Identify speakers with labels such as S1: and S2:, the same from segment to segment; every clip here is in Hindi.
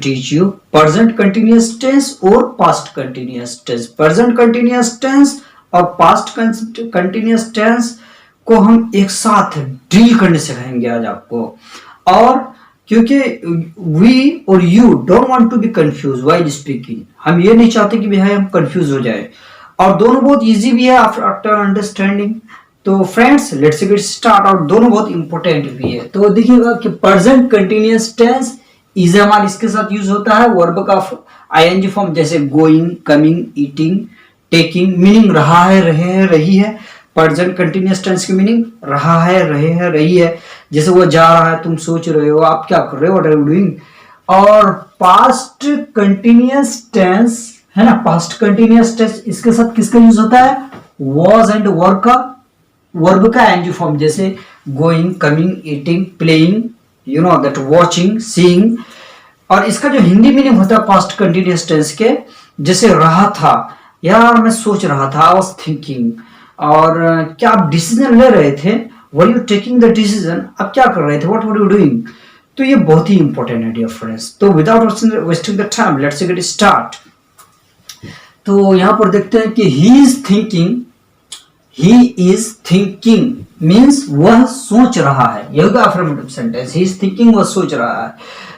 S1: teach you present continuous tense और past continuous tense। present continuous tense और past continuous tense को हम एक साथ डील करने सिखाएंगे आज आपको। और क्योंकि वी और you don't want to be confuse while speaking, हम ये नहीं चाहते कि भाई हम कंफ्यूज हो जाए, और दोनों बहुत इजी भी है आफ्टर अंडरस्टैंडिंग। तो फ्रेंड्स लेट्स गेट स्टार्ट, और दोनों बहुत इंपॉर्टेंट भी है। तो देखिएगा कि प्रेजेंट कंटिन्यूअस टेंस इज हमारा इसके साथ यूज होता है वर्ब का आईएनजी फॉर्म, जैसे going, coming, eating, taking. Meaning रहा है, रहे हैं, रही है। प्रेजेंट कंटिन्यूअस टेंस की मीनिंग रहा है, रहे हैं, रही है। जैसे वो जा रहा है, तुम सोच रहे हो, आप क्या कर रहे हो, व्हाट आर यू डूइंग। और पास्ट कंटिन्यूअस टेंस है ना, पास्ट कंटिन्यूअस टेंस इसके साथ किसका यूज होता है, वॉज एंड वर्ब का एनजी फॉर्म, जैसे going, coming, eating, playing, you know that, watching, seeing. और इसका जो हिंदी मीनिंग होता है पास्ट कंटिन्यूअस टेंस के, जैसे रहा था, यार मैं सोच रहा था, आई वाज थिंकिंग। और क्या आप डिसीजन ले रहे थे, were you taking the decision, आप क्या कर रहे थे, व्हाट वर यू डूइंग। तो ये बहुत ही इंपॉर्टेंट है डियर फ्रेंड्स। तो without wasting the time let's get start. तो यहां पर देखते हैं कि ही इज थिंकिंग मीन्स वह सोच रहा है, यह होगा affirmative sentence. He is thinking, वह सोच रहा है।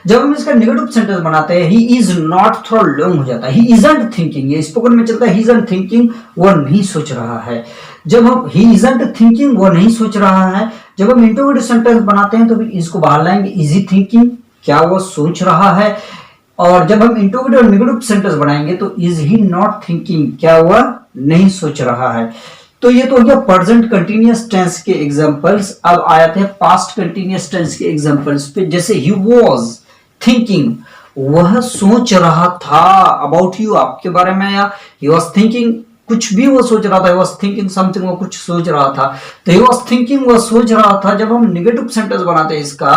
S1: जब हम इसका नेगेटिव सेंटेंस बनाते हैं, ही इज नॉट, थोड़ा लॉन्ग हो जाता है। ही इजंट थिंकिंग, ये स्पोकन में चलता है, ही इजंट थिंकिंग, वह नहीं सोच रहा है। जब हम ही इजंट थिंकिंग, वह नहीं सोच रहा है, जब हम इंटरोगेटिव सेंटेंस बनाते हैं तो फिर इसको बाहर लाएंगे, इज ही थिंकिंग, क्या वह सोच रहा है। और जब हम इंटरोगेटिव और नेगेटिव सेंटेंस बनाएंगे तो इज ही नॉट थिंकिंग, क्या वह नहीं सोच रहा है। तो ये तो हो गया प्रेजेंट कंटिन्यूअस टेंस के एग्जांपल्स। अब आते हैं पास्ट कंटिन्यूअस टेंस के एग्जांपल्स पे, जैसे ही वाज थिंकिंग, वह सोच रहा था अबाउट यू, आपके बारे में, या ही वाज थिंकिंग, कुछ भी वो सोच रहा था, ही वाज थिंकिंग समथिंग, वो कुछ सोच रहा था। तो ही वाज थिंकिंग, वह सोच रहा था। जब हम नेगेटिव सेंटेंस बनाते हैं इसका,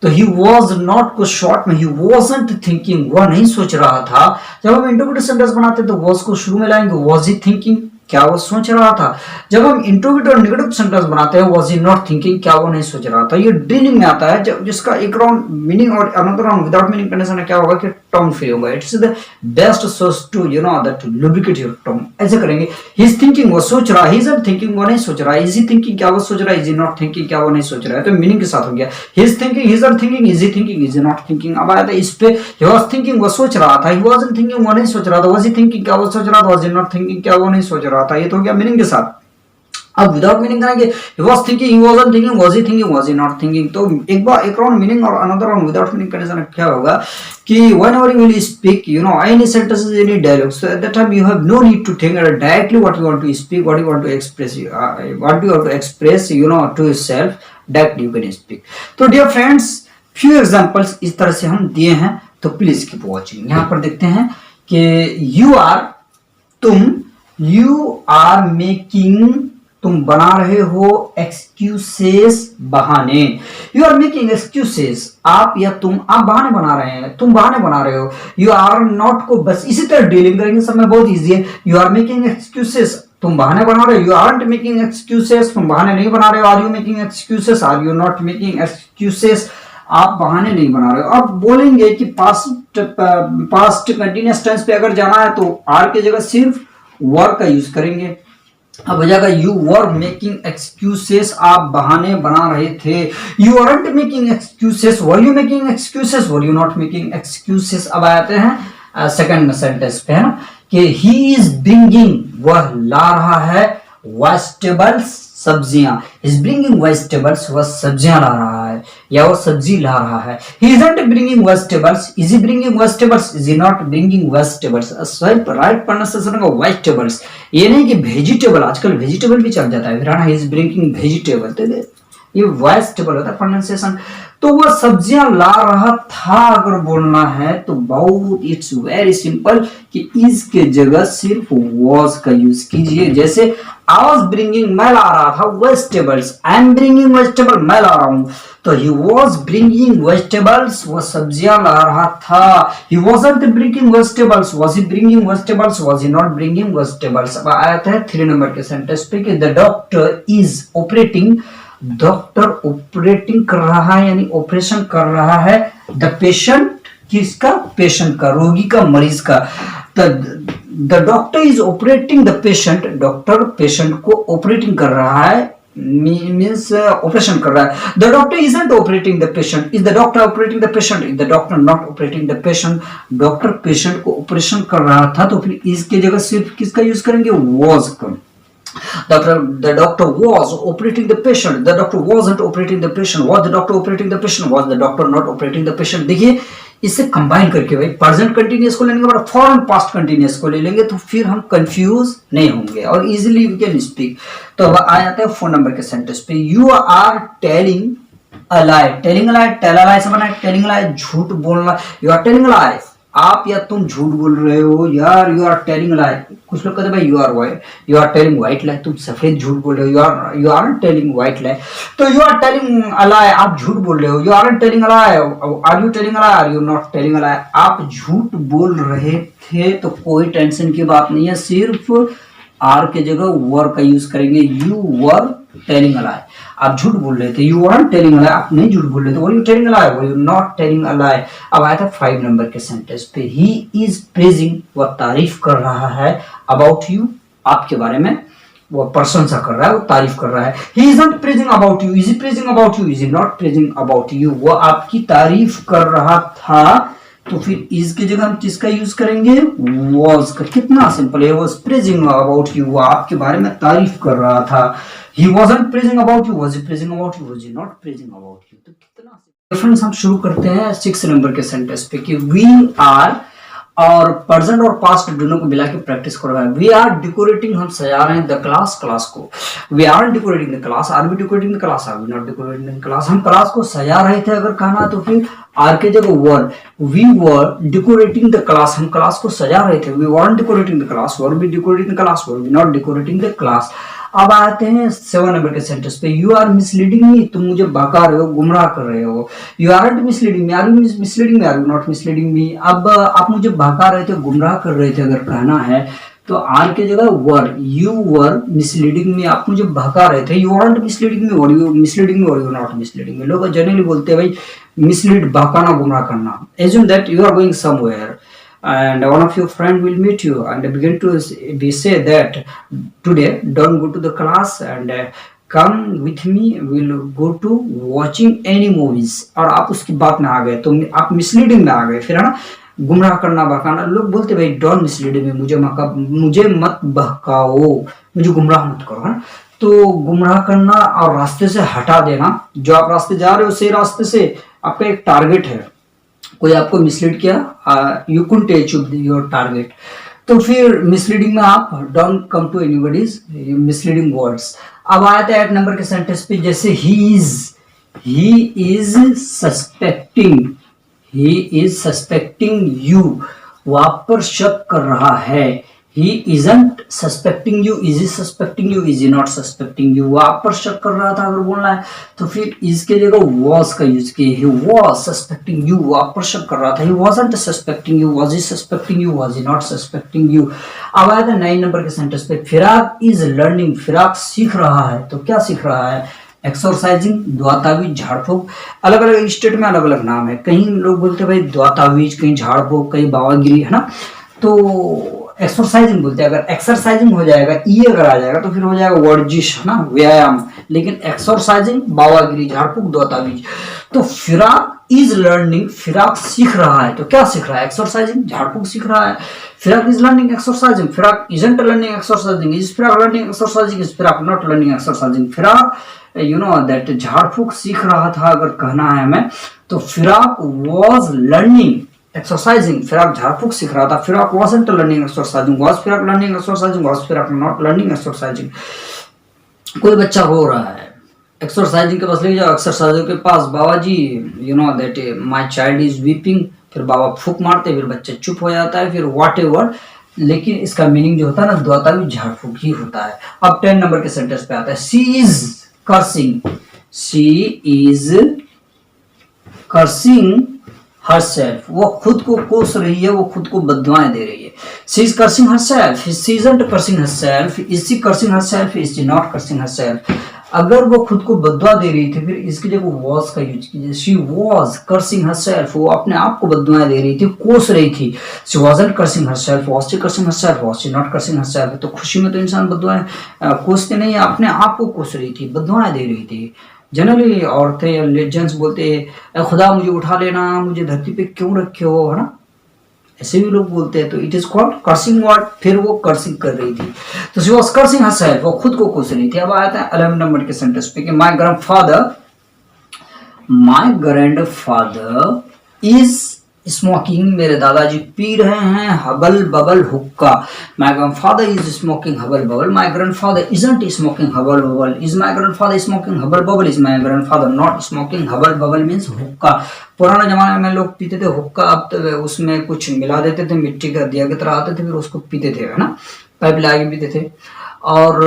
S1: तो ही वॉज नॉट को शॉर्ट में ही वॉजंट थिंकिंग, वह नहीं सोच रहा था। जब हम इंटरोगेटिव सेंटेंस बनाते हैं तो वॉज को शुरू में लाएंगे, वॉज ही थिंकिंग, क्या वो सोच रहा था। जब हम इंटरोगेटिव और नेगेटिव सेंटेंस बनाते हैं, वाज ही नॉट थिंकिंग, क्या वो नहीं सोच रहा था। ये ड्रिलिंग में आता है, जब जिसका एक राउंड मीनिंग और अनदर राउंड विदाउट मीनिंग करने से क्या होगा कि टंग फ्री होगा। It's the best source to you know that lubricate your tongue. ऐसे करेंगे, ही इज थिंकिंग, वो सोच रहा है, ही इजंट थिंकिंग, वो नहीं सोच रहा है। इज ही थिंकिंग, क्या वो सोच रहा है। इज ही नॉट थिंकिंग, क्या वो नहीं सोच रहा है। तो मीनिंग के साथ हो गया, he is thinking, he isn't thinking, is he thinking, is he not thinking. अब आया था इस पे, ही वाज थिंकिंग, वो सोच रहा था, ही वाजंट थिंकिंग, वो नहीं सोच रहा था। वाज ही थिंकिंग, क्या वो सोच रहा था। वाज ही नॉट थिंकिंग, क्या वो नहीं सोच रहा था। ये तो हो गया मीनिंग के साथ। अब विदाउट मीनिंग करेंगे, he was thinking, he wasn't thinking, was he thinking, was he not thinking। तो एक बार एक राउंड मीनिंग और अनदर राउंड विदाउट मीनिंग करने से क्या होगा कि whenever you will speak you know any sentences, any dialogue, so at that time you have no need to think directly what you want to speak, what you want to express, what you want to express you know to yourself, directly you can speak। तो dear friends few examples इस तरह से हम दिए हैं, तो प्लीज कीप वॉचिंग। यहाँ पर देखते हैं कि you are making, तुम बना रहे हो एक्सक्यूजेस, बहाने। यू आर मेकिंग एक्सक्यूजेस, आप या तुम, आप बहाने बना रहे हैं, तुम बहाने बना रहे हो। यू आर नॉट को बस इसी तरह डीलिंग करेंगे, सब में बहुत इजी है। यू आर मेकिंग एक्सक्यूजेस, तुम बहाने बना रहे हो। यू आरंट मेकिंग एक्सक्यूजेस, तुम बहाने नहीं बना रहे हो। Are you making excuses, are you not making excuses, आप बहाने नहीं बना रहे हो। अब बोलेंगे कि पास्ट कंटिन्यूअस टेंस पे अगर जाना है तो आर की जगह सिर्फ वर का यूज करेंगे। अब हो जाएगा यू वर मेकिंग एक्सक्यूजेस, आप बहाने बना रहे थे। You aren't making excuses, were you making excuses, were you not making excuses. अब आते हैं सेकंड सेंटेंस पे, है ना, कि ही इज ब्रिंगिंग, वह ला रहा है वेजिटेबल्स, सब्जियां। इज ब्रिंगिंग वेजिटेबल्स, वह सब्जियां ला रहा है या वह सब्जी ला रहा है। He isn't bringing vegetables, is he bringing vegetables, is he not bringing vegetables. सही राइट प्रोनाउंसिएशन होगा वेजिटेबल्स, ये नहीं कि वेजिटेबल, आजकल वेजिटेबल भी चल जाता है। फिर ही इज ब्रिंगिंग वेजिटेबल, तो ये वेजिटेबल होता है प्रोनाउंसिएशन। तो वह सब्जियां ला रहा था अगर बोलना है तो बहुत इट्स वेरी सिंपल कि इज के जगह सिर्फ वॉज का यूज कीजिए। जैसे आई वॉज ब्रिंगिंग, मैं ला रहा था vegetables, I am bringing vegetable, मैं ला रहा हूं। तो ही वॉज ब्रिंगिंग वेजिटेबल्स, वह सब्जियां ला रहा था। He wasn't bringing vegetables, was he bringing vegetables, was he not bringing vegetables. अब आया है 3 नंबर के सेंटेंस पे कि the doctor is operating, doctor operating कर रहा है यानी ऑपरेशन कर रहा है द पेशेंट किसका? पेशेंट का, रोगी का, मरीज का। The doctor is operating the patient, doctor patient को ऑपरेटिंग कर रहा है, मीन्स ऑपरेशन कर रहा है। The doctor isn't operating the patient, is the doctor operating the patient, is the doctor not operating the patient. Doctor patient को ऑपरेशन कर रहा था, तो फिर इसके जगह सिर्फ किसका यूज करेंगे? वॉज का। The doctor was operating the patient, the doctor wasn't operating the patient, was the doctor operating the patient, was the doctor not operating the patient। देखिए इससे कंबाइन करके भाई प्रेजेंट कंटिन्यूअस को लेने के बाद फॉरन पास्ट कंटिन्यूअस को ले लेंगे, तो फिर हम कंफ्यूज नहीं होंगे और इजीली वी कैन स्पीक। तो अब आ जाता है 4 नंबर के सेंटेंस पे। You are telling a lie, telling a lie, tell a lie से बना है टेलिंग अ लाई, झूठ बोलना। You are telling a lie, आप या तुम झूठ बोल रहे हो यार। यू आर टेलिंग लाई, कुछ लोग कहते हैं भाई you are white, you are telling white lie, तुम सफेद झूठ बोल रहे हो। You are telling white lie, तो you are telling a lie, आप झूठ बोल रहे हो। You are telling a lie, are you telling a lie, are you not telling a lie. आप झूठ बोल रहे थे, तो कोई टेंशन की बात नहीं है, सिर्फ आर के जगह वर का यूज करेंगे। You were telling a lie, आप झूठ बोल रहे थे। You were telling a lie, आप नहीं झूठ बोल रहे थे। Were you telling a lie, were you not telling a lie. अब आया था 5 नंबर के सेंटेंस पे। ही इज प्रेजिंग, वह तारीफ कर रहा है, अबाउट यू, आपके बारे में वो प्रशंसा कर रहा है, वो तारीफ कर रहा है। He is not praising about you, is he praising about you, is he not praising about you. वो आपकी तारीफ कर रहा था, तो फिर इज की जगह हम किसका यूज करेंगे? वॉज का। कितना सिंपल है, वॉज प्रेजिंग अबाउट यू, वो आपके बारे में तारीफ कर रहा था। He wasn't praising about you, was he praising about you, was he not praising about you. तो कितना डिफरेंस। हम शुरू करते हैं 6 नंबर के सेंटेंस पे कि वी आर, और प्रेजेंट और पास्ट दोनों को मिला के प्रैक्टिस करो। वी आर डेकोरेटिंग, हम सजा रहे हैं द क्लास, क्लास को। We are decorating the class, are we decorating the class, are we not decorating the class. हम क्लास को सजा रहे थे अगर कहना, तो फिर आर के जगह were. We were decorating the class, हम क्लास को सजा रहे थे। We weren't decorating the class, were we decorating the class, were we not decorating the class. अब आते हैं 7 नंबर के सेंटेंस पे। यू आर मिसलीडिंग मी, तुम मुझे बहका रहे हो, गुमराह कर रहे हो। You aren't misleading me, are you misleading me, are you not misleading me. अब आप मुझे बहका रहे थे, गुमराह कर रहे थे अगर कहना है, तो आर के जगह वर। यू वर मिसलीडिंग मी, आप मुझे बहका रहे थे। यू आरंट मिसलीडिंग मी, और यू मिसलीडिंग मी, और यू नॉट मिसलीडिंग मी। लोग जनरली बोलते हैं भाई मिसलीड, बहकाना, गुमराह करना। Assume that you are going somewhere and one of your friend will meet you and begin to be say that today don't go to the class and come with me, we'll go to watching any movies। और आप उसकी बात में आ गए, तो आप मिसलीडिंग में आ गए, फिर है ना, गुमराह करना, बहकाना। लोग बोलते भाई डोंट मिसलीड मी, मुझे मत बहकाओ, मुझे गुमराह मत करो, है ना। तो गुमराह करना और रास्ते से हटा देना, जो आप रास्ते जा रहे हो उसी रास्ते से आपका एक टारगेट है, कोई आपको मिसलीड किया, you couldn't achieve your target, तो फिर मिसलीडिंग में आप don't come to anybody's misleading words. अब आया था 8 नंबर के सेंटेंस पे, जैसे ही इज सस्पेक्टिंग यू, वो आप पर शक कर रहा है। He isn't suspecting you, is he suspecting you, is he not suspecting you। वो आप पर शक कर रहा था अगर बोलना है, तो फिर इसके जगह was का यूज किए। He was suspecting you, वो आप पर शक कर रहा था। He wasn't suspecting you, was he suspecting you, was he not suspecting you। अब आया था 9 नंबर के सेंटेंस पे। फिराक is learning, फिराक सीख रहा है, तो क्या सीख रहा है? एक्सरसाइजिंग, द्वातावीज, झाड़ फूक। अलग अलग स्टेट में अलग अलग नाम है, कहीं लोग बोलते हैं भाई द्वातावीज, कहीं झाड़ फूक, कहीं बावागिरी, है ना। तो एक्सरसाइजिंग बोलते हैं। अगर एक्सरसाइजिंग हो जाएगा, ई अगर आ जाएगा, तो फिर हो जाएगा वर्जिश, है ना, व्यायाम। लेकिन एक्सरसाइजिंग, बावागिरी, झाड़फूक, द्वातावीज। तो फिराक इज लर्निंग, फिराक सीख रहा है, तो क्या सीख रहा है? एक्सरसाइजिंग, झाड़फूक सीख रहा है। फिराक इज लर्निंग एक्सरसाइजिंग, फिराक इजंट लर्निंग एक्सरसाइजिंग, इज फिराक लर्निंग एक्सरसाइजिंग, इज फिराक नॉट लर्निंग एक्सरसाइजिंग। फिराक यू नो दैट झाड़फूक सीख रहा था अगर कहना है हमें, तो फिराक वॉज लर्निंग एक्सरसाइजिंग, फिराक झाड़फूक सीख रहा था। फिराक wasn't learning exercising, was फिराक learning exercising, was फिराक not learning exercising। कोई बच्चा रो रहा है, एक्सरसाइजिंग के पास ले जाओ, एक्सरसाइजिंग के पास, Baba ji you know that my child is weeping, फिर बाबा फूक मारते, फिर बच्चा चुप हो जाता है, फिर व्हाटएवर। लेकिन इसका मीनिंग जो होता है ना, द्वातावी, झाड़फूक ही होता है। अब 10 नंबर के सेंटेंस पे आता है। शी इज कर्सिंग herself, वो खुद को कोस रही है, वो खुद को बददुआएं दे रही है। She is cursing herself, she isn't cursing herself, is she cursing herself, is she not cursing herself। अगर वो खुद को बद्दुआ दे रही थी, फिर इसकी जगह वॉज का यूज कीजिए। शी वॉज कर्सिंग हरसेल्फ, वो अपने आप को बद्दुआएं दे रही थी, कोस रही थी। She wasn't cursing herself, was she cursing herself, was she not cursing herself. तो खुशी में तो इंसान बद्दुआएं कोसते नहीं, अपने आप को कोस रही थी, बद्दुआएं दे रही थी। जनरली औरतें या जेंट्स बोलते हैं खुदा मुझे उठा लेना, मुझे धरती पे क्यों रखे हो, है ना, ऐसे भी लोग बोलते हैं। तो it is called cursing word. फिर वो कर्सिंग कर रही थी, तो शी वाज कर्सिंग हरसेल्फ, वो खुद को कोस रही थी। अब आता है 11 नंबर के सेंटेंस पे कि माय ग्रैंडफादर इज स्मोकिंग, मेरे दादाजी पी रहे हैं हबल बबल हुक्का। My grandfather is smoking hubble bubble, my grandfather isn't smoking hubble bubble. Is my grandfather smoking hubble bubble, is my grandfather not smoking hubble bubble means हुक्का। पुराने जमाने में लोग पीते थे हुक्का, अब तो उसमें कुछ मिला देते थे, मिट्टी का दिया की तरह आते थे, फिर उसको पीते थे, है ना, पाइप लगा के पीते थे। और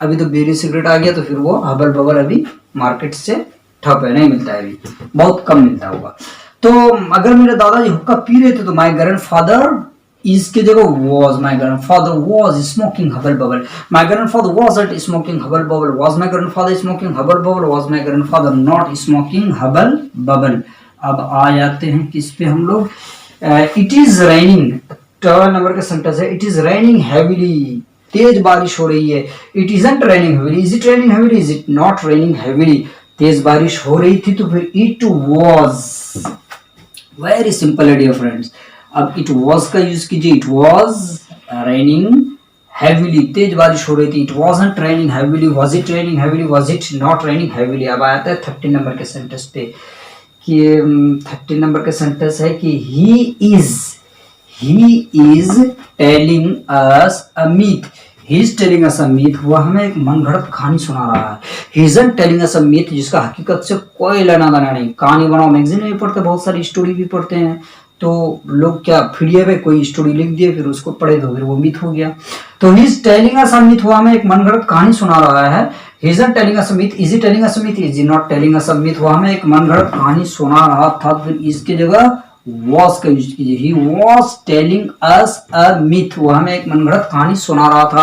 S1: अभी तो बीड़ी सिगरेट आ गया, तो फिर वो हबल बबल अभी मार्केट से ठप है, नहीं मिलता है, अभी बहुत कम मिलता होगा। तो अगर मेरे दादाजी हुक्का पी रहे थे तो माय ग्रैंडफादर इसके जगह was, my grandfather was smoking hubble bubble, my grandfather wasn't smoking hubble bubble, was my grandfather smoking hubble bubble, was my grandfather not smoking hubble bubble. अब आ जाते हैं किस पे हम लोग, इट इज रेनिंग, 12 नंबर का सेंटेंस है। इट इज रेनिंग हैवीली, तेज बारिश हो रही है। It isn't raining heavily, is it raining heavily, is it not raining heavily. तेज बारिश हो रही थी, तो फिर इट वाज, वेरी सिंपल है डियर फ्रेंड्स। अब इट वाज का यूज कीजिए, इट वाज रेनिंग हैवीली, तेज बारिश हो रही थी। It wasn't raining heavily, was it raining heavily, was it not raining heavily. अब आता है 13 नंबर के सेंटेंस पे कि 13 नंबर का सेंटेंस है कि he is telling us a myth, he is telling us a myth, वो हमें एक मनगढ़ंत कहानी सुना रहा है। He isn't telling us a myth, जिसका हकीकत से कोई लेना देना नहीं। कहानी बनाओ मैगजीन में पढ़ते, बहुत सारी स्टोरी भी पढ़ते हैं, तो लोग क्या फीडिया पे कोई स्टोरी लिख दिए, फिर उसको पढ़े तो फिर वो मिथ हो गया। तो he is telling us a myth, वो हमें एक मनगढ़ंत कहानी सुना रहा है। He isn't telling us a myth, is he telling us a myth, is he not telling us a myth, वो हमें एक मनगढ़ंत कहानी सुना रहा था। फिर इसके जगह was का यूज कीजिए, he was telling us a myth, वो हमें एक मनगढ़ंत कहानी सुना रहा था।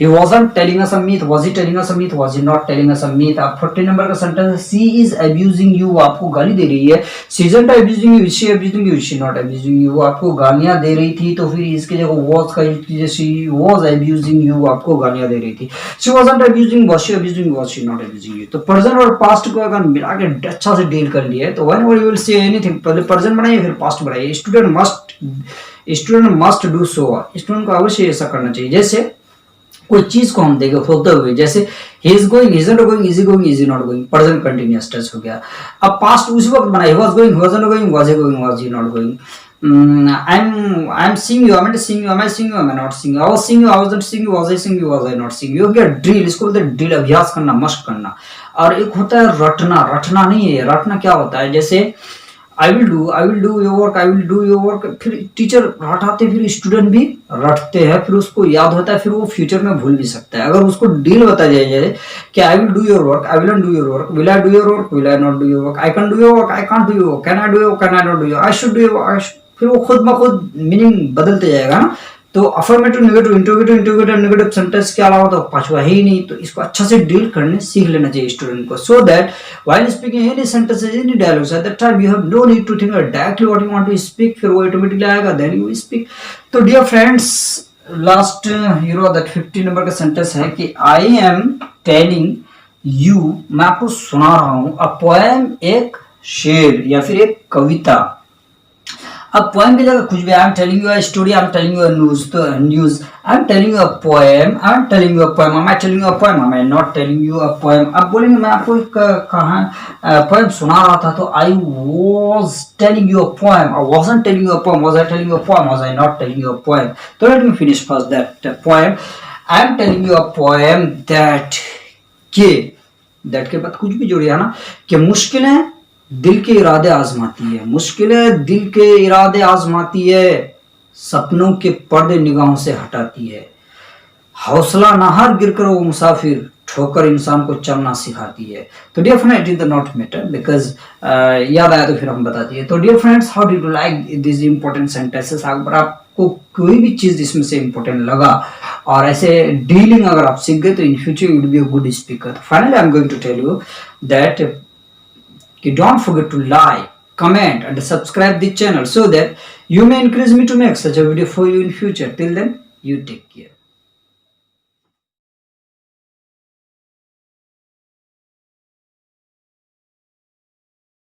S1: he wasn't telling us a myth, was he telling us a myth, was he not telling us a myth। अब 14 नंबर का सेंटेंस है, she is abusing you, वो आपको गाली दे रही है। she isn't abusing you, is she abusing you, is she not abusing you, वो आपको गालियां दे रही थी, तो फिर इसके जगह was का यूज कीजिए, she was abusing you, वो आपको गालियां दे रही थी। she wasn't abusing, was she abusing, was she not abusing you। तो प्रेजेंट और पास्ट को अगर मिला के अच्छा से डील कर लिया है, तो whenever you will say anything, पहले प्रेजेंट बनाइए फिर पास्ट बढ़ाइए। Student must do so, student को अवश्य ऐसा करना चाहिए। जैसे कोई चीज को हम देखें होते हुए, जैसे he is going, he isn't going, is he going, is he not going, present continuous tense हो गया। अब पास्ट उसी वक्त बनाइए, was going, wasn't going, was he going, was he not going। I'm seeing you, am I seeing you, am I seeing you, am I not seeing you, I was seeing you, I wasn't seeing you, was I seeing you, was I not seeing you। हो गया ड्रिल, इसको बोलते हैं ड्रिल, अभ्यास करना, मशक करना। और एक होता है रटना, रटना नहीं है, रटना क्या होता है, जैसे I will do your work, I will do your work, फिर टीचर रटाते, फिर स्टूडेंट भी रटते हैं, फिर उसको याद होता है, फिर वो फ्यूचर में भूल भी सकता है। अगर उसको डील बताया जाए कि I will do your work, I will not do your work, will I do your work, will I not do your work, I can do your work, I can't do your work, can I do your work, can I not do your work, I should do your work, फिर वो खुद ब खुद मीनिंग बदलते जाएगा ना। तो affirmative, negative, interrogative, negative sentence के अलावा तो पांचवा है ही नहीं। तो इसको अच्छा से डील करने सीख लेना चाहिए स्टूडेंट को, so that while speaking any sentences, any dialogues, at that time you have no need to think directly what you want to speak, फिर वो ऑटोमेटिकली आएगा, देन यू स्पीक। तो dear friends, last that 15 number का सेंटेंस है कि आई एम टेलिंग यू, मैं आपको सुना रहा हूं, अ पोएम, एक शेर या फिर एक कविता। अब पोएम की जगह कुछ भी, I am telling you a story, I am telling you a news, तो news, I am telling you a poem, I am telling you a poem, I am telling you a poem, I am not telling you a poem. अब बोलेंगे मैं आपको एक पोएम सुना रहा था, तो I was telling you a poem, I wasn't telling you a poem, was I telling you a poem, was I not telling you a poem. तो let me finish first that poem. I am telling you a poem that के बाद कुछ भी जोड़िए ना, कि मुश्किलें दिल के इरादे आजमाती है, मुश्किलें दिल के इरादे आजमाती है, सपनों के पर्दे निगाहों से हटाती है। हौसला ना हार गिर कर वो मुसाफिर, ठोकर इंसान को चलना सिखाती है। तो dear friend, it is not matter because याद आया तो फिर हम बता दिए। तो dear friends, how did you like this important sentences? अगर आपको कोई भी चीज इसमें से इंपॉर्टेंट लगा और ऐसे डीलिंग अगर आप सीख गए तो in future you will be a good speaker. Finally I am going to tell you that don't forget to like, comment and subscribe the channel so that you may encourage me to make such a video for you in future. Till then, you take care.